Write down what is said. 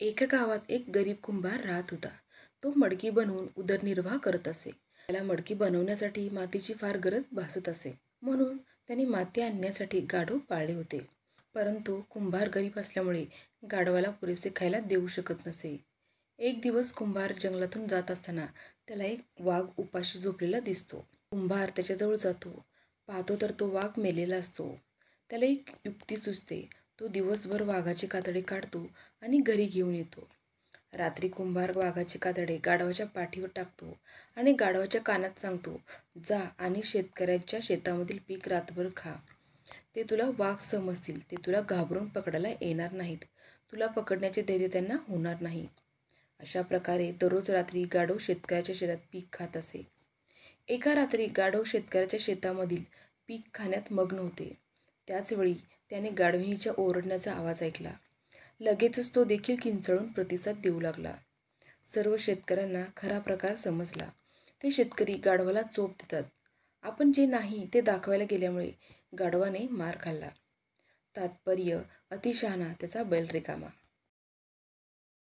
एका गावात एक गरीब कुंभार राहत होता. तो मडकी बनवून उदरनिर्वाह करत असे. त्याला मडकी बनवण्यासाठी मातीची फार गरज भासत असे. म्हणून त्यांनी माती आणण्यासाठी गाढव पाळले होते. परंतु कुंभार गरीब असल्यामुळे गाढवाला पुरेसे खायला देऊ शकत नसे. एक दिवस कुंभार जंगलातून जात असताना त्याला एक वाघ उपाशी झोपलेला दिसतो. कुंभार त्याच्याजवळ जातो. पाहतो तर तो वाघ मेलेला असतो. त्याला एक युक्ती सुचते. तो दिवसभर वाघाचे कातडे काढतो आणि घरी घेऊन येतो. रात्री कुंभार वाघाचे कातडे गाढवाच्या पाठीवर टाकतो आणि गाढवाच्या कानात सांगतो, जा आणि शेतकऱ्याच्या शेतामधील पीक रातभर खा. ते तुला वाघ समजतील. ते तुला घाबरून पकडायला येणार नाहीत. तुला पकडण्याचे धैर्य त्यांना होणार नाही. अशा प्रकारे दररोज रात्री गाढव शेतकऱ्याच्या शेतात पीक खात असे. एका रात्री गाढव शेतकऱ्याच्या शेतामधील पीक खाण्यात मग्न होते. त्याचवेळी त्याने गाढविणीच्या ओरडण्याचा आवाज ऐकला. लगेचच तो देखील किंचाळून प्रतिसाद देऊ लागला. सर्व शेतकऱ्यांना खरा प्रकार समजला. ते शेतकरी गाढवाला चोप देतात. आपण जे नाही ते दाखवायला गेल्यामुळे गाढवाने मार खाल्ला. तात्पर्य: अतिशहाणा त्याचा बैल रिकामा.